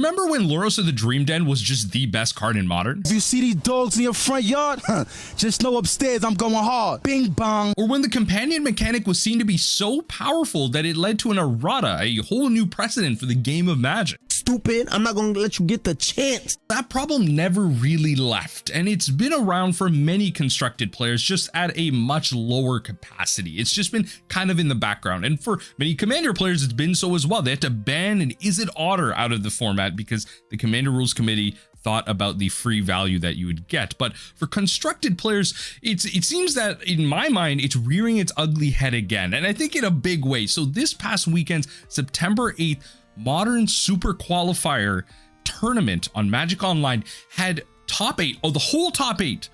remember when Lurrus of the Dream Den was just the best card in Modern? If you see these dogs in your front yard, just know upstairs I'm going hard. Bing bong. Or when the companion mechanic was seen to be so powerful that it led to an errata, a whole new precedent for the game of Magic. Stupid, I'm not gonna let you get the chance. That problem never really left, and it's been around for many constructed players, just at a much lower capacity. It's just been kind of in the background, and for many Commander players it's been so as well. They had to ban an Izzet Otter out of the format because the Commander Rules Committee thought about the free value that you would get. But for constructed players, it seems that in my mind it's rearing its ugly head again, and I think in a big way. So this past weekend's September 8th Modern Super Qualifier tournament on Magic Online had top 8, the whole top 8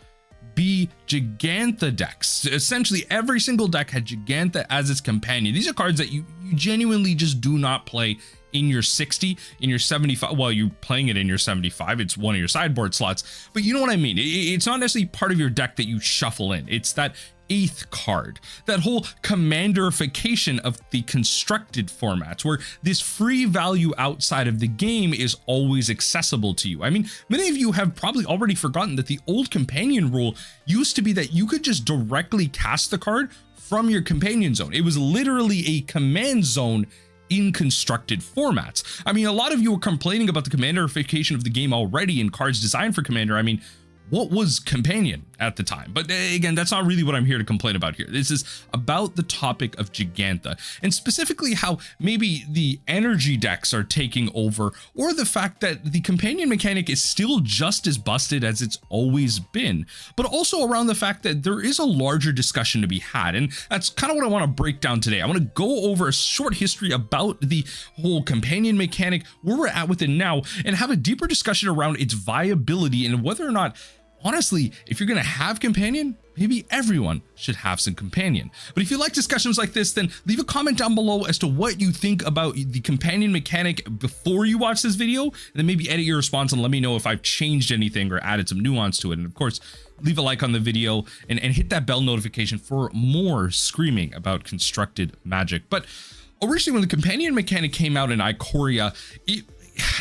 be Jegantha decks. Essentially every single deck had Jegantha as its companion. These are cards that you genuinely just do not play in your 60, in your 75. Well, you're playing it in your 75, it's one of your sideboard slots, but you know what I mean. It's not necessarily part of your deck that you shuffle in. It's that 8th card, that whole commanderification of the constructed formats, where this free value outside of the game is always accessible to you. I mean, many of you have probably already forgotten that the old companion rule used to be that you could just directly cast the card from your companion zone. It was literally a command zone in constructed formats. I mean, a lot of you were complaining about the commanderification of the game already in cards designed for Commander. I mean, what was companion at the time? But again, that's not really what I'm here to complain about here. This is about the topic of Jegantha, and specifically how maybe the energy decks are taking over, or the fact that the companion mechanic is still just as busted as it's always been, but also around the fact that there is a larger discussion to be had. And that's kind of what I want to break down today. I want to go over a short history about the whole companion mechanic, where we're at with it now, and have a deeper discussion around its viability and whether or not, honestly, if you're going to have companion, maybe everyone should have some companion. But if you like discussions like this, then leave a comment down below as to what you think about the companion mechanic before you watch this video, and then maybe edit your response and let me know if I've changed anything or added some nuance to it. And of course, leave a like on the video and hit that bell notification for more screaming about constructed Magic. But originally, when the companion mechanic came out in Ikoria,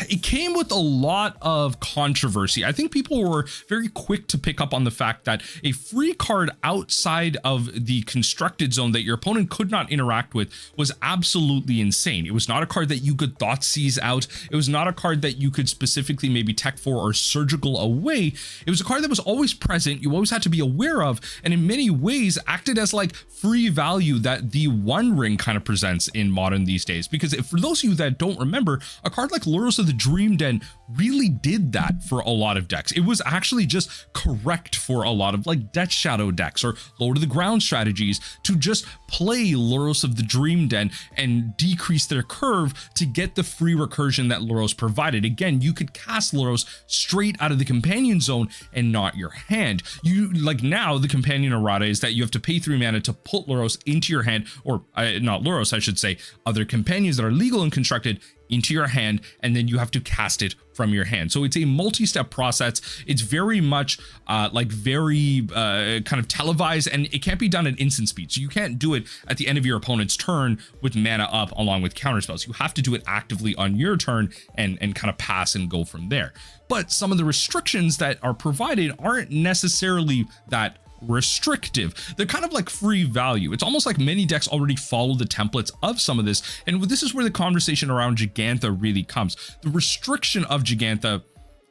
it came with a lot of controversy. I think people were very quick to pick up on the fact that a free card outside of the constructed zone that your opponent could not interact with was absolutely insane. It was not a card that you could Thoughtseize out. It was not a card that you could specifically maybe tech for or surgical away. It was a card that was always present, you always had to be aware of, and in many ways acted as like free value that the One Ring kind of presents in Modern these days. Because for those of you that don't remember, a card like Lurrus of the Dream Den really did that for a lot of decks. It was actually just correct for a lot of like Death Shadow decks or low to the ground strategies to just play Lurrus of the Dream Den and decrease their curve to get the free recursion that Lurrus provided. Again, you could cast Lurrus straight out of the companion zone and not your hand. You like now the companion errata is that you have to pay 3 mana to put Lurrus into your hand, or not Lurrus, I should say, other companions that are legal and constructed into your hand, and then you have to cast it from your hand. So it's a multi-step process. It's very much very kind of televised, and it can't be done at instant speed. So you can't do it at the end of your opponent's turn with mana up along with counterspells. You have to do it actively on your turn and kind of pass and go from there. But some of the restrictions that are provided aren't necessarily that restrictive. They're kind of like free value. It's almost like many decks already follow the templates of some of this, and this is where the conversation around Jegantha really comes. The restriction of Jegantha,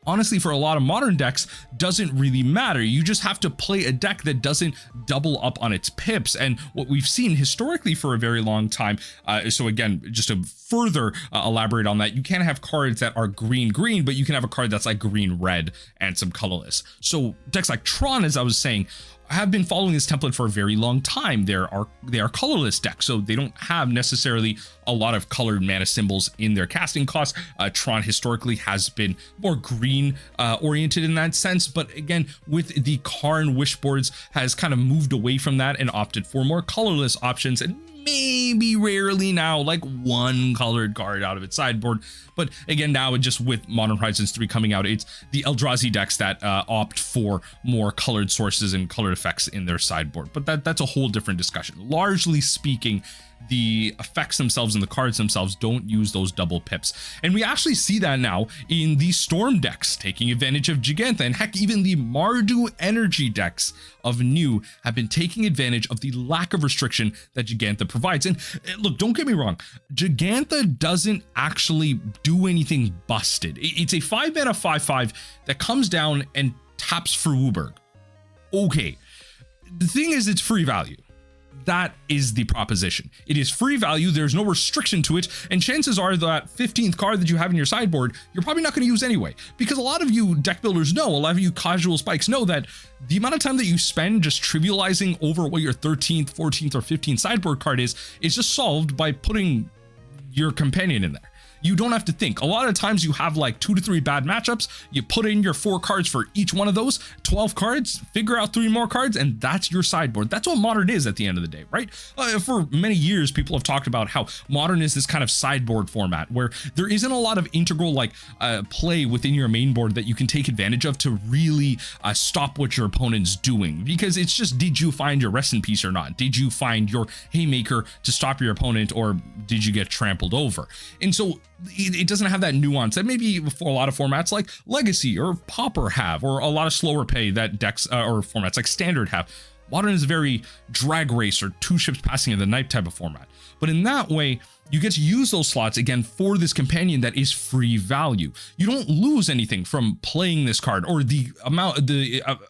honestly, for a lot of modern decks doesn't really matter. You just have to play a deck that doesn't double up on its pips. And what we've seen historically for a very long time, so again, just to further elaborate on that, you can't have cards that are green, but you can have a card that's like green, red, and some colorless. So decks like Tron, as I was saying, have been following this template for a very long time. They are colorless decks, so they don't have necessarily a lot of colored mana symbols in their casting costs. Tron historically has been more green oriented in that sense, but again, with the Karn Wishboards has kind of moved away from that and opted for more colorless options, and maybe rarely now like one colored card out of its sideboard. But again, now just with Modern Horizons 3 coming out, it's the Eldrazi decks that opt for more colored sources and colored effects in their sideboard. But that's a whole different discussion. Largely speaking, the effects themselves and the cards themselves don't use those double pips. And we actually see that now in the Storm decks taking advantage of Jegantha, and heck, even the Mardu energy decks of New have been taking advantage of the lack of restriction that Jegantha provides. And look, don't get me wrong, Jegantha doesn't actually do anything busted. It's a 5-mana 5/5 that comes down and taps for Wooburg. Okay, the thing is, it's free value. That is the proposition. It is free value. There's no restriction to it. And chances are that 15th card that you have in your sideboard, you're probably not going to use anyway. Because a lot of you deck builders know, a lot of you casual spikes know that the amount of time that you spend just trivializing over what your 13th, 14th, or 15th sideboard card is just solved by putting your companion in there. You don't have to think. A lot of times you have like 2 to 3 bad matchups. You put in your 4 cards for each one of those, 12 cards, figure out 3 more cards, and that's your sideboard. That's what Modern is at the end of the day, right? For many years, people have talked about how Modern is this kind of sideboard format where there isn't a lot of integral like play within your main board that you can take advantage of to really stop what your opponent's doing. Because it's just, did you find your rest in peace or not? Did you find your haymaker to stop your opponent, or did you get trampled over? And so it doesn't have that nuance that maybe for a lot of formats like Legacy or Pauper have, or a lot of slower pay that decks or formats like Standard have. Modern is a very drag race or 2 ships passing in the night type of format. But in that way, you get to use those slots again for this companion that is free value. You don't lose anything from playing this card, or the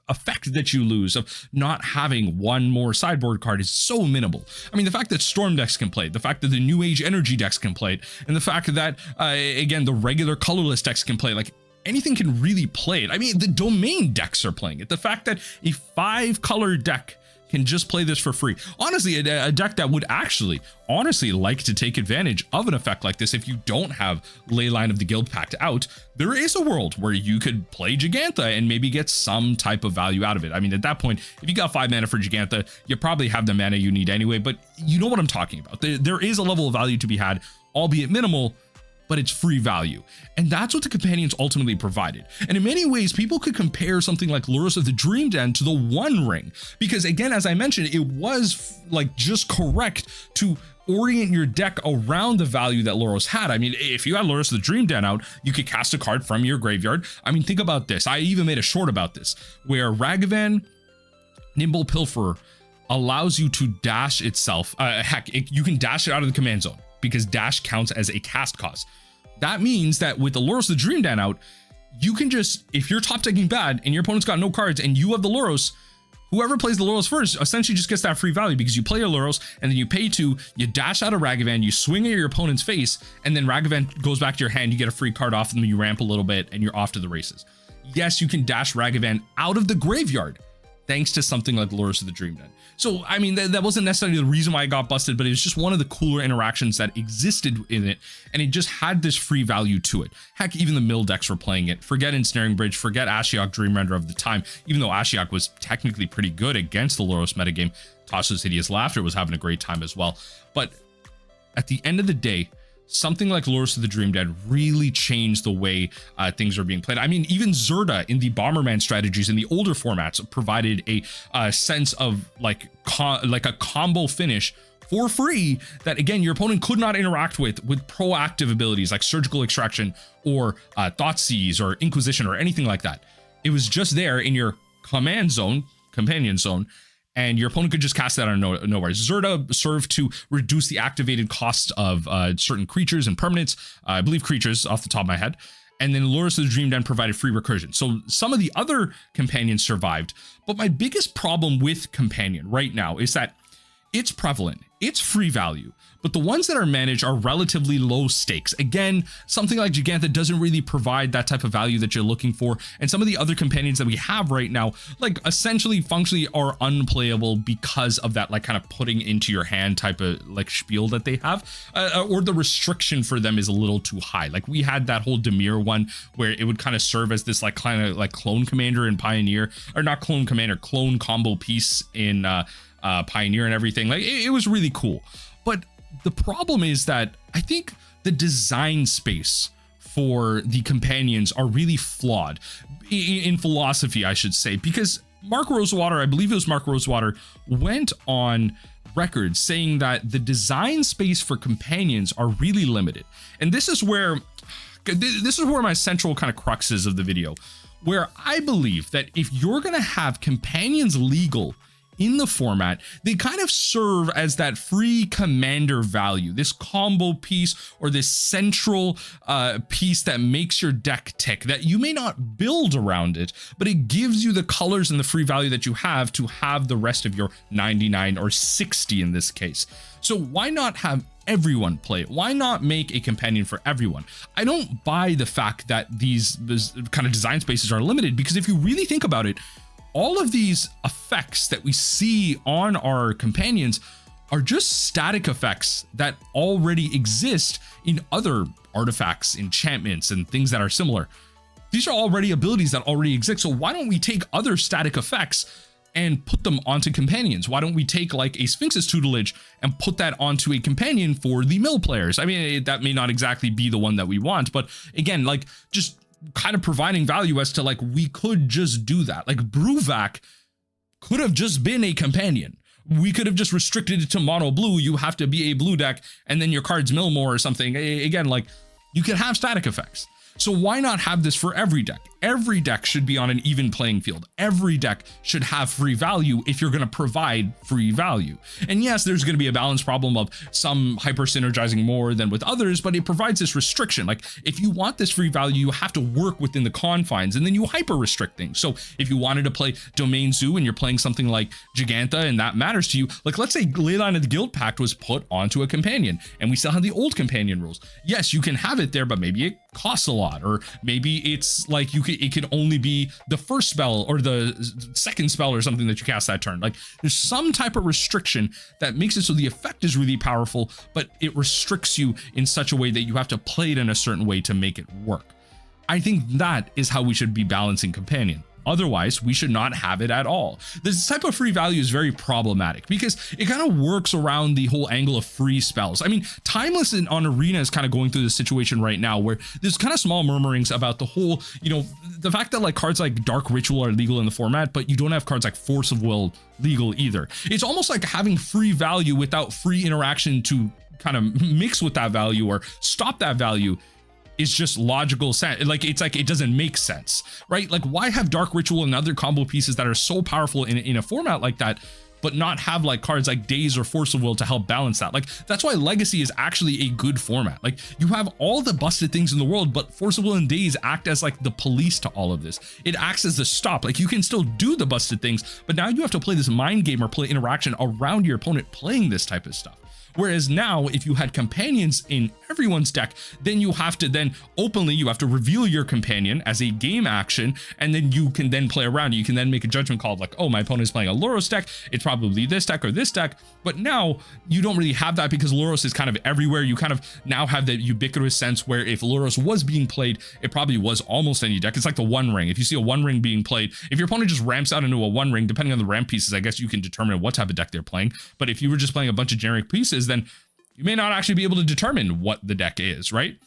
effect that you lose of not having one more sideboard card is so minimal. I mean, the fact that Storm decks can play it, the fact that the New Age energy decks can play it, and the fact that, again, the regular colorless decks can play it, like, anything can really play it. I mean, the domain decks are playing it. The fact that a 5-color deck can just play this for free. Honestly, a deck that would actually, honestly, like to take advantage of an effect like this, if you don't have Leyline of the Guild packed out, there is a world where you could play Jegantha and maybe get some type of value out of it. I mean, at that point, if you got 5 mana for Jegantha, you probably have the mana you need anyway, but you know what I'm talking about. There is a level of value to be had, albeit minimal, but it's free value. And that's what the companions ultimately provided. And in many ways, people could compare something like Lurrus of the Dream Den to the One Ring, because again, as I mentioned, it was like just correct to orient your deck around the value that Lurrus had. I mean, if you had Lurrus of the Dream Den out, you could cast a card from your graveyard. I mean, think about this. I even made a short about this, where Ragavan Nimble Pilferer allows you to dash itself. You can dash it out of the command zone, because dash counts as a cast cost. That means that with the Lurrus the Dream Den out, you can just, if you're top decking bad and your opponent's got no cards and you have the Lurrus, whoever plays the Lurrus first essentially just gets that free value, because you play your Lurrus and then you pay 2, you dash out of Ragavan, you swing at your opponent's face, and then Ragavan goes back to your hand, you get a free card off them, you ramp a little bit, and you're off to the races. Yes, you can dash Ragavan out of the graveyard thanks to something like Lurrus of the Dream Den. So, I mean, that wasn't necessarily the reason why it got busted, but it was just one of the cooler interactions that existed in it, and it just had this free value to it. Heck, even the mill decks were playing it. Forget Ensnaring Bridge, forget Ashiok Dreamrender of the time, even though Ashiok was technically pretty good against the Lurrus metagame. Tasha's Hideous Laughter was having a great time as well. But at the end of the day, something like Lurrus of the Dream Den really changed the way things are being played. I mean, even Zerda in the Bomberman strategies in the older formats provided a sense of like a combo finish for free that, again, your opponent could not interact with proactive abilities like Surgical Extraction or Thoughtseize or Inquisition or anything like that. It was just there in your command zone, companion zone, and your opponent could just cast that out of nowhere. Zerda served to reduce the activated cost of certain creatures and permanents, I believe creatures off the top of my head. And then Lurrus of the Dream Den provided free recursion. So some of the other companions survived. But my biggest problem with companion right now is that it's prevalent, it's free value, but the ones that are managed are relatively low stakes. Again, something like Jegantha doesn't really provide that type of value that you're looking for. And some of the other companions that we have right now, like essentially functionally are unplayable because of that, like kind of putting into your hand type of like spiel that they have, or the restriction for them is a little too high. Like we had that whole Demir one where it would kind of serve as this like kind of like clone commander in Pioneer, or not clone commander, clone combo piece in Pioneer and everything. Like it was really cool. But the problem is that I think the design space for the companions are really flawed in philosophy, I should say, because Mark Rosewater, I believe it was Mark Rosewater, went on records saying that the design space for companions are really limited. And this is where my central kind of crux is of the video, where I believe that if you're going to have companions legal in the format, they kind of serve as that free commander value, this combo piece or this central piece that makes your deck tick, that you may not build around it, but it gives you the colors and the free value that you have to have the rest of your 99 or 60 in this case. So why not have everyone play it? Why not make a companion for everyone? I don't buy the fact that these kind of design spaces are limited, because if you really think about it, all of these effects that we see on our companions are just static effects that already exist in other artifacts, enchantments, and things that are similar. These are already abilities that already exist. So why don't we take other static effects and put them onto companions? Why don't we take like a Sphinx's tutelage and put that onto a companion for the mill players? I mean, that may not exactly be the one that we want, but again, like just kind of providing value as to like, we could just do that. Like Bruvac could have just been a companion. We could have just restricted it to mono blue. You have to be a blue deck and then your cards mill more or something. Again, like you could have static effects. So why not have this for every deck? Every deck should be on an even playing field. Every deck should have free value if you're going to provide free value. And yes, there's going to be a balance problem of some hyper synergizing more than with others, but it provides this restriction. Like if you want this free value, you have to work within the confines, and then you hyper restrict things. So if you wanted to play Domain Zoo and you're playing something like Jegantha and that matters to you, like let's say Leyline of the Guild Pact was put onto a companion and we still have the old companion rules. Yes, you can have it there, but maybe it costs a lot, or maybe it's like it could only be the first spell or the second spell or something that you cast that turn. Like there's some type of restriction that makes it so the effect is really powerful, but it restricts you in such a way that you have to play it in a certain way to make it work. I think that is how we should be balancing companion. Otherwise, we should not have it at all. This type of free value is very problematic because it kind of works around the whole angle of free spells. I mean, Timeless on Arena is kind of going through this situation right now where there's kind of small murmurings about the whole, the fact that like cards like Dark Ritual are legal in the format, but you don't have cards like Force of Will legal either. It's almost like having free value without free interaction to kind of mix with that value or stop that value is just logical sense. Like it's like it doesn't make sense, right? Like why have Dark Ritual and other combo pieces that are so powerful in a format like that, but not have like cards like Daze or Force of Will to help balance that? Like that's why Legacy is actually a good format. Like you have all the busted things in the world, but Force of Will and Daze act as like the police to all of this. It acts as the stop. Like you can still do the busted things, but now you have to play this mind game or play interaction around your opponent playing this type of stuff. Whereas now, if you had companions in everyone's deck, then you have to you have to reveal your companion as a game action, and then you can then play around. You can then make a judgment call like, oh, my opponent is playing a Lurrus deck. It's probably this deck or this deck. But now you don't really have that because Lurrus is kind of everywhere. You kind of now have that ubiquitous sense where if Lurrus was being played, it probably was almost any deck. It's like the One Ring. If you see a One Ring being played, if your opponent just ramps out into a One Ring, depending on the ramp pieces, I guess you can determine what type of deck they're playing. But if you were just playing a bunch of generic pieces, then you may not actually be able to determine what the deck is, right?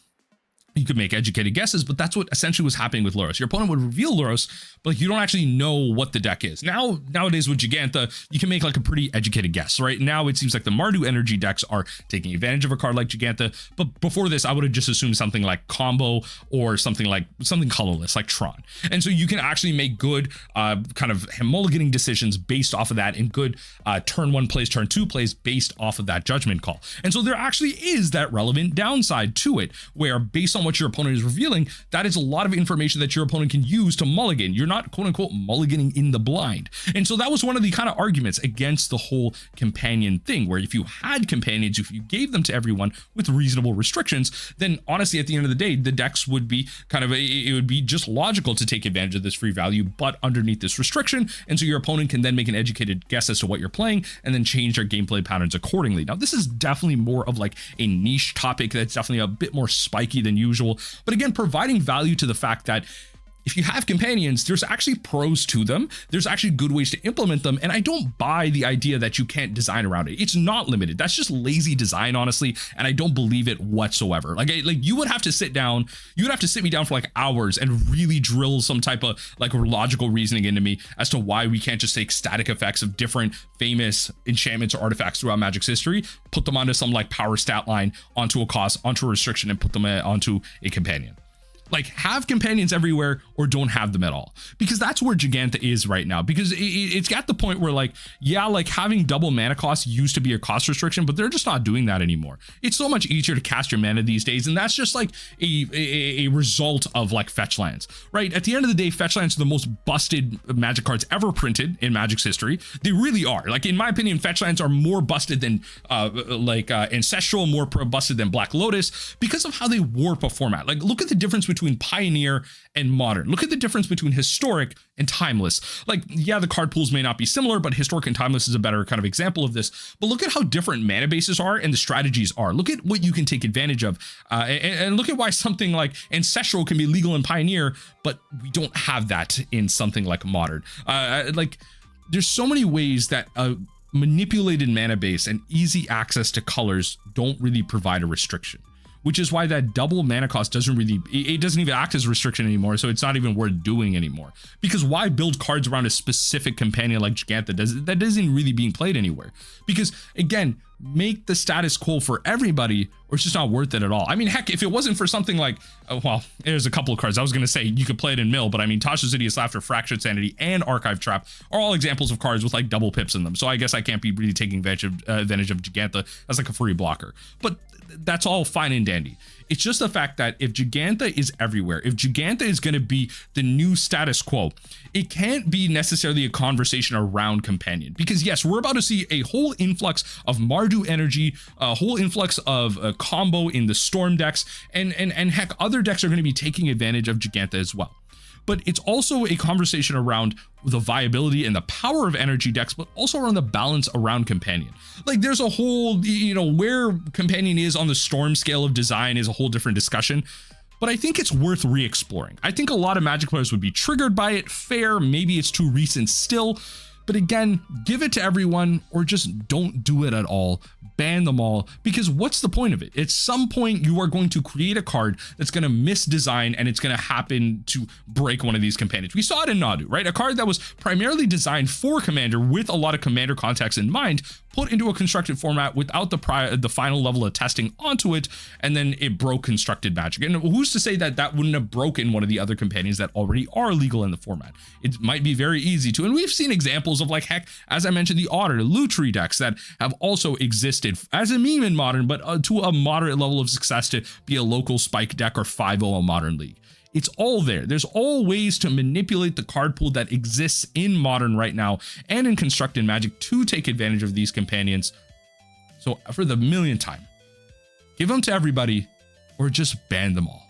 You could make educated guesses, but that's what essentially was happening with Lurrus. Your opponent would reveal Lurrus, but you don't actually know what the deck is. Nowadays with Jegantha, you can make like a pretty educated guess, right? Now it seems like the Mardu energy decks are taking advantage of a card like Jegantha, but before this, I would have just assumed something like Combo or something colorless like Tron. And so you can actually make good kind of mulliganing decisions based off of that, and good turn one plays, turn two plays based off of that judgment call. And so there actually is that relevant downside to it, where based on what your opponent is revealing, that is a lot of information that your opponent can use to mulligan. You're not quote unquote mulliganing in the blind. And so that was one of the kind of arguments against the whole companion thing, where if you had companions, if you gave them to everyone with reasonable restrictions, then honestly at the end of the day, the decks would be kind of it would be just logical to take advantage of this free value, but underneath this restriction. And so your opponent can then make an educated guess as to what you're playing and then change their gameplay patterns accordingly. Now, this is definitely more of like a niche topic that's definitely a bit more spiky than usual. But again, providing value to the fact that if you have companions, there's actually pros to them. There's actually good ways to implement them. And I don't buy the idea that you can't design around it. It's not limited. That's just lazy design, honestly. And I don't believe it whatsoever. Like you would have to sit down, you would have to sit me down for like hours and really drill some type of like logical reasoning into me as to why we can't just take static effects of different famous enchantments or artifacts throughout Magic's history, put them onto some like power stat line, onto a cost, onto a restriction, and put them onto a companion. Like, have companions everywhere or don't have them at all, because that's where Jegantha is right now. Because it's got the point where like, yeah, like having double mana cost used to be a cost restriction, but they're just not doing that anymore. It's so much easier to cast your mana these days, and that's just like a result of like fetch lands, right? At the end of the day, fetch lands are the most busted Magic cards ever printed in Magic's history. They really are. Like, in my opinion, fetch lands are more busted than Ancestral, more busted than Black Lotus, because of how they warp a format. Like, look at the difference between Pioneer and Modern. Look at the difference between Historic and Timeless. Like, yeah, the card pools may not be similar, but Historic and Timeless is a better kind of example of this. But look at how different mana bases are and the strategies are. Look at what you can take advantage of, and look at why something like Ancestral can be legal in Pioneer, but we don't have that in something like Modern. Like, there's so many ways that a manipulated mana base and easy access to colors don't really provide a restriction, which is why that double mana cost doesn't even act as a restriction anymore. So it's not even worth doing anymore, because why build cards around a specific companion like Jegantha that isn't really being played anywhere? Because again, make the status quo for everybody, or it's just not worth it at all. I mean, heck, if it wasn't for something like, well, there's a couple of cards I was going to say you could play it in Mill, but I mean, Tasha's Hideous Laughter, Fractured Sanity, and Archive Trap are all examples of cards with like double pips in them. So I guess I can't be really taking advantage of Jegantha as like a free blocker, but that's all fine and dandy. It's just the fact that if Jegantha is everywhere, if Jegantha is going to be the new status quo, it can't be necessarily a conversation around companion. Because yes, we're about to see a whole influx of Mardu energy, a whole influx of a combo in the Storm decks, and heck, other decks are going to be taking advantage of Jegantha as well. But it's also a conversation around the viability and the power of energy decks, but also around the balance around companion. Like, there's a whole, where companion is on the Storm scale of design is a whole different discussion, but I think it's worth re-exploring. I think a lot of Magic players would be triggered by it. Fair, maybe it's too recent still, but again, give it to everyone or just don't do it at all. Ban them all, because what's the point of it? At some point, you are going to create a card that's going to misdesign, and it's going to happen to break one of these companions. We saw it in Nadu, right? A card that was primarily designed for Commander with a lot of Commander context in mind, put into a constructed format without the final level of testing onto it, and then it broke constructed Magic. And who's to say that that wouldn't have broken one of the other companions that already are legal in the format? It might be very easy to, and we've seen examples of, like, heck, as I mentioned, the Otter, Lutri decks that have also existed as a meme in Modern, but to a moderate level of success to be a local spike deck or 5-0 a Modern League. It's all there. There's all ways to manipulate the card pool that exists in Modern right now and in constructed Magic to take advantage of these companions. So for the millionth time, give them to everybody or just ban them all.